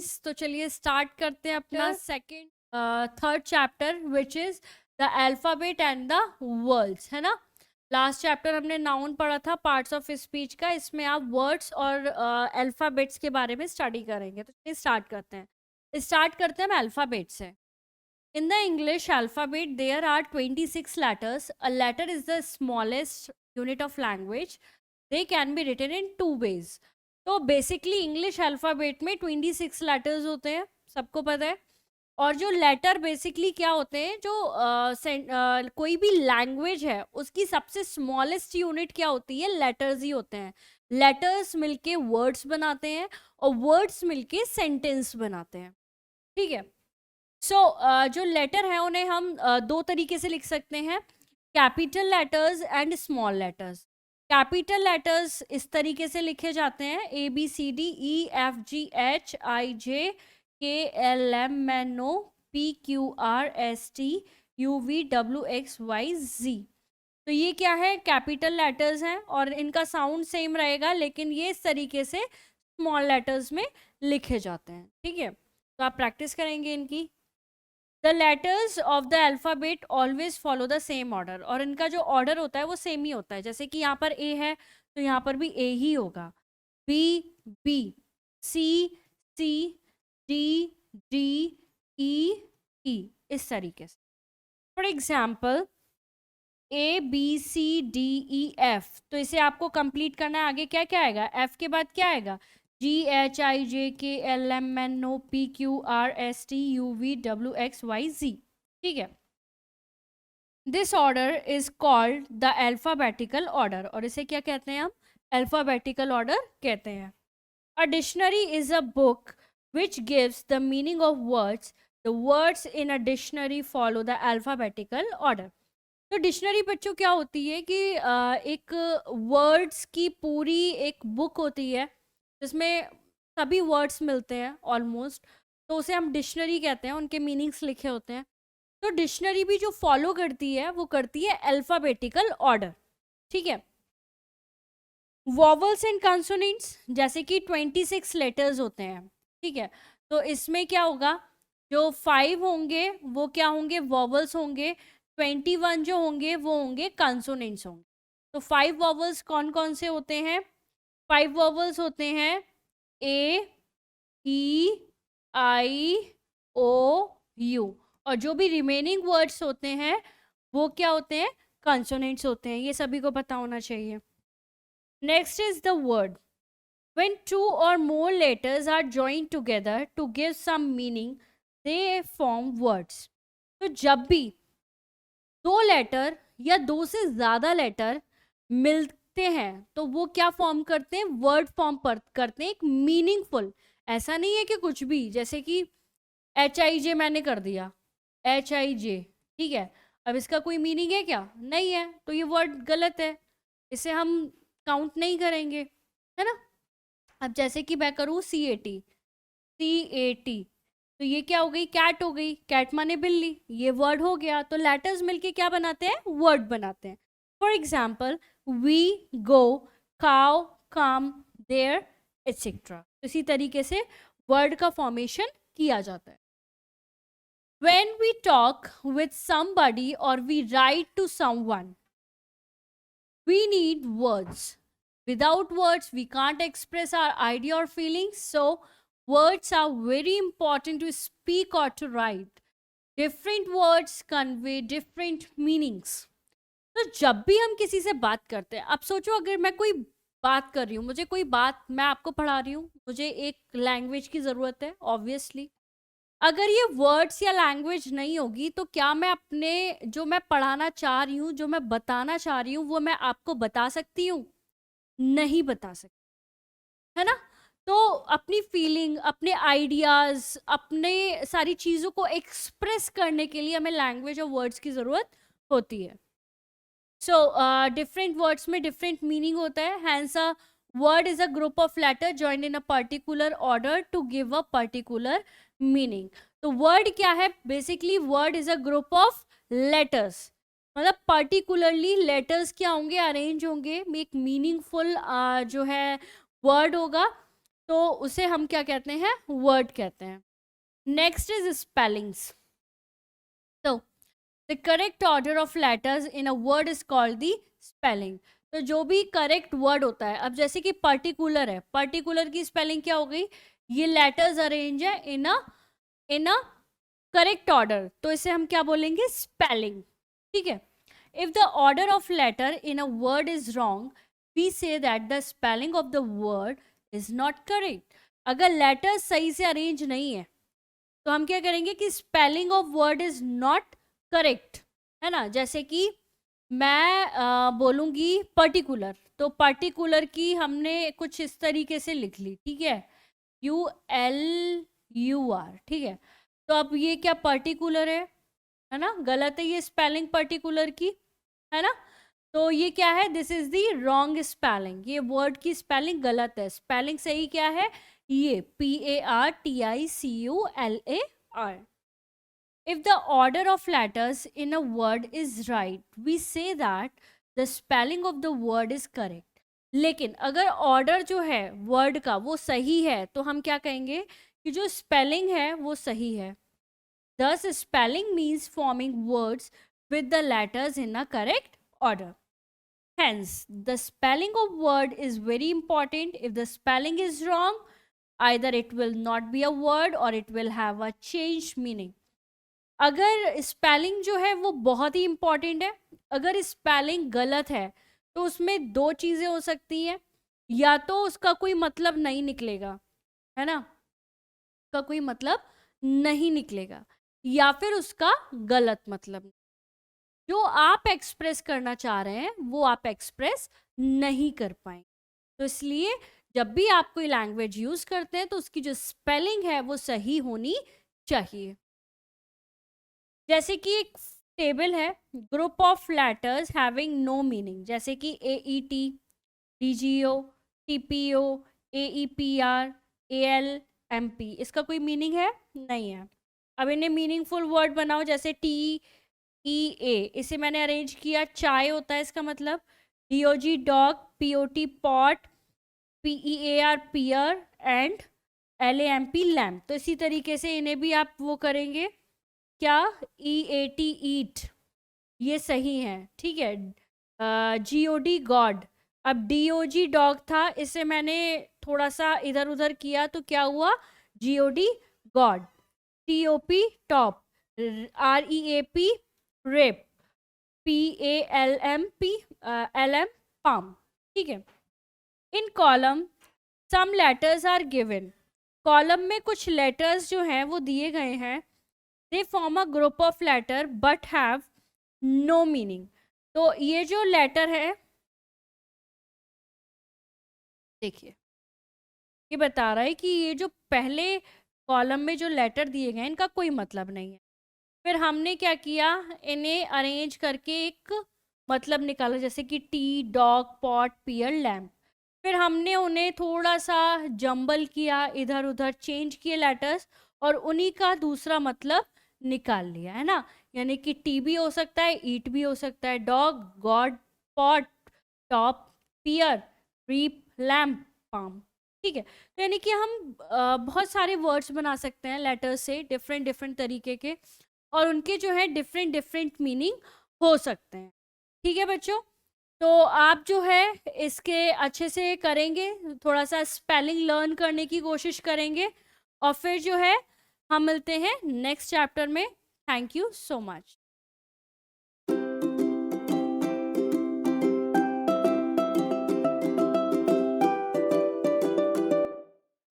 Students, तो चलिए start करते हैं अपना second third chapter which is the alphabet and the words, है ना। लास्ट चैप्टर हमने नाउन पढ़ा था, पार्ट्स ऑफ स्पीच का। इसमें आप वर्ड्स और अल्फाबेट्स के बारे में स्टडी करेंगे। तो चलिए स्टार्ट करते हैं हम अल्फाबेट से। In the English alphabet, there are 26 letters. A letter is the smallest unit of language. They can be written in two ways. तो बेसिकली इंग्लिश अल्फ़ाबेट में 26 लेटर्स होते हैं, सबको पता है। और जो लेटर बेसिकली क्या होते हैं, जो कोई भी लैंग्वेज है उसकी सबसे स्मॉलेस्ट यूनिट क्या होती है, लेटर्स ही होते हैं। लेटर्स मिलके वर्ड्स बनाते हैं और वर्ड्स मिलके सेंटेंस बनाते हैं, ठीक है। जो लेटर है उन्हें हम दो तरीके से लिख सकते हैं, capital letters and small letters. Capital letters इस तरीके से लिखे जाते हैं, ABCDEFGHIJKLMNOPQRSTUVWXYZ। तो ये क्या है, कैपिटल लेटर्स हैं और इनका साउंड सेम रहेगा, लेकिन ये इस तरीके से स्मॉल लेटर्स में लिखे जाते हैं, ठीक है। तो आप प्रैक्टिस करेंगे इनकी। The letters of the alphabet always follow the same order, और इनका जो ऑर्डर होता है वो सेम ही होता है। जैसे कि यहाँ पर ए है तो यहाँ पर भी ए ही होगा, बी बी, सी सी, डी डी, ई ई, इस तरीके से। फॉर एग्जाम्पल ABCDEF, तो इसे आपको कंप्लीट करना है। आगे क्या क्या आएगा, एफ के बाद क्या आएगा, GHIJKLMNOPQRSTUVWXYZ, ठीक है। This order is called the alphabetical order, और इसे क्या कहते हैं हम, अल्फाबेटिकल ऑर्डर कहते हैं। A dictionary is a book which gives the meaning of words. The words in a dictionary follow the alphabetical order. तो डिक्शनरी बच्चों क्या होती है कि एक वर्ड्स की पूरी एक बुक होती है जिसमें सभी वर्ड्स मिलते हैं ऑलमोस्ट, तो उसे हम डिक्शनरी कहते हैं, उनके मीनिंग्स लिखे होते हैं। तो डिक्शनरी भी जो फॉलो करती है वो करती है अल्फाबेटिकल ऑर्डर, ठीक है। वॉवल्स एंड कंसोनेंट्स, जैसे कि 26 लेटर्स होते हैं, ठीक है। तो इसमें क्या होगा, जो 5 होंगे वो क्या होंगे, वॉवल्स होंगे। 21 जो होंगे वो होंगे कंसोनेंट्स होंगे। तो 5 वॉवल्स कौन कौन से होते हैं, 5 वॉवल्स होते हैं ए, ई, आई, ओ, यू, और जो भी रिमेनिंग वर्ड्स होते हैं वो क्या होते हैं, कंसोनेंट्स होते हैं। ये सभी को पता होना चाहिए। Next is the word. When two or more letters are joined together to give some meaning, they form words. तो जब भी दो लेटर या दो से ज्यादा लेटर मिलते हैं तो वो क्या फॉर्म करते हैं, वर्ड फॉर्म करते हैं, एक मीनिंगफुल। ऐसा नहीं है कि कुछ भी, जैसे कि HIJ मैंने कर दिया, HIJ, ठीक है। अब इसका कोई मीनिंग है क्या, नहीं है, तो ये वर्ड गलत है, इसे हम काउंट नहीं करेंगे, है ना। अब जैसे कि मैं करूँ CAT, तो ये क्या हो गई, कैट हो गई, कैट माने बिल्ली, ये वर्ड हो गया। तो लेटर्स मिलके क्या बनाते हैं, वर्ड बनाते हैं। For example we, go, cow, come, there, etcetera. इसी तरीके से वर्ड का फॉर्मेशन किया जाता है। When we talk with somebody or we write to someone, we need words. Without words, we can't express our idea or feelings. So, words are very important to speak or to write. Different words convey different meanings. तो जब भी हम किसी से बात करते हैं, अब सोचो अगर मैं कोई बात कर रही हूँ, मुझे कोई बात, मैं आपको पढ़ा रही हूँ, मुझे एक लैंग्वेज की ज़रूरत है ऑब्वियसली। अगर ये वर्ड्स या लैंग्वेज नहीं होगी तो क्या मैं अपने जो मैं पढ़ाना चाह रही हूँ, जो मैं बताना चाह रही हूँ, वो मैं आपको बता सकती हूँ, नहीं बता सकती, है ना। तो अपनी फीलिंग, अपने आइडियाज, अपने सारी चीज़ों को एक्सप्रेस करने के लिए हमें लैंग्वेज और वर्ड्स की ज़रूरत होती है। सो डिफरेंट वर्ड्स में डिफरेंट मीनिंग होता है। Hence a word is a group of letter joined in a particular order to give a particular meaning. तो वर्ड क्या है, basically word is a group of letters, मतलब particularly letters क्या होंगे, arrange होंगे, एक मीनिंगफुल जो है वर्ड होगा तो उसे हम क्या कहते हैं, वर्ड कहते हैं. Next is spellings. तो the correct order of letters in a word is called the spelling. तो जो भी करेक्ट वर्ड होता है, अब जैसे कि पर्टिकुलर है, पर्टिकुलर की स्पेलिंग क्या हो गई, ये लेटर्स अरेंज है इन अ करेक्ट ऑर्डर, तो इसे हम क्या बोलेंगे, स्पेलिंग. ठीक है. If the order of letter in a word is wrong, we say that the spelling of the word is not correct. अगर लेटर सही से अरेंज नहीं है तो हम क्या करेंगे कि spelling of word is not correct, है ना. जैसे कि मैं बोलूंगी पर्टिकुलर, तो पर्टिकुलर की हमने कुछ इस तरीके से लिख ली, ठीक है, ULUR. ठीक है. तो अब ये क्या पर्टिकुलर है ना, गलत है ये स्पेलिंग पर्टिकुलर की, है ना. तो ये क्या है, this is the wrong spelling, ये वर्ड की स्पेलिंग गलत है. स्पेलिंग सही क्या है, ये PARTICULAR. If the order of letters in a word is right, we say that the spelling of the word is correct. लेकिन अगर ऑर्डर जो है वर्ड का वो सही है तो हम क्या कहेंगे कि जो स्पेलिंग है वो सही है. Thus, spelling means forming words with the letters in a correct order. Hence, the spelling of word is very important. If the spelling is wrong, either it will not be a word or it will have a changed meaning. अगर spelling जो है वो बहुत ही important है. अगर spelling गलत है तो उसमें दो चीज़ें हो सकती हैं, या तो उसका कोई मतलब नहीं निकलेगा, है ना, उसका कोई मतलब नहीं निकलेगा, या फिर उसका गलत मतलब, जो आप एक्सप्रेस करना चाह रहे हैं वो आप एक्सप्रेस नहीं कर पाएंगे. तो इसलिए जब भी आप कोई लैंग्वेज यूज करते हैं तो उसकी जो स्पेलिंग है वो सही होनी चाहिए. जैसे कि एक टेबल है, group of letters having no meaning, जैसे कि AET, DGO, TPO, AEPR, ALMP, इसका कोई मीनिंग है नहीं है. अब इन्हें मीनिंगफुल वर्ड बनाओ, जैसे TEA, इसे मैंने अरेंज किया, चाय होता है इसका मतलब, DOG dog, POT pot, PEAR pear and LAMP lamp. तो इसी तरीके से इन्हें भी आप वो करेंगे, क्या, EAT ईट, ये सही है. ठीक है. GOD God. अब DOG डॉग था, इसे मैंने थोड़ा सा इधर उधर किया तो क्या हुआ, GOD god. TOP top, REAP reap, PALMP LM palm. ठीक है. In column some letters are given. Column में कुछ लेटर्स जो हैं वो दिए गए हैं. They form a group of letter but have no meaning. तो ये जो लेटर है, देखिए ये बता रहा है कि ये जो पहले कॉलम में जो लेटर दिए गए इनका कोई मतलब नहीं है. फिर हमने क्या किया, इन्हें अरेंज करके एक मतलब निकाला, जैसे कि टी, डॉग, पॉट, पियर, लैम्प. फिर हमने उन्हें थोड़ा सा जंबल किया, इधर उधर चेंज किए लेटर्स, और उन्हीं का दूसरा मतलब निकाल लिया, है ना. यानी कि टी भी हो सकता है, ईट भी हो सकता है, डॉग, गॉड, पॉट, टॉप, पियर, रीप, लैम्प, पाम. ठीक है. तो यानी कि हम बहुत सारे वर्ड्स बना सकते हैं लेटर्स से, डिफरेंट डिफरेंट तरीके के, और उनके जो है डिफरेंट डिफरेंट मीनिंग हो सकते हैं. ठीक है बच्चों. तो आप जो है इसके अच्छे से करेंगे, थोड़ा सा स्पेलिंग लर्न करने की कोशिश करेंगे, और फिर जो है हम मिलते हैं नेक्स्ट चैप्टर में. Thank you so much.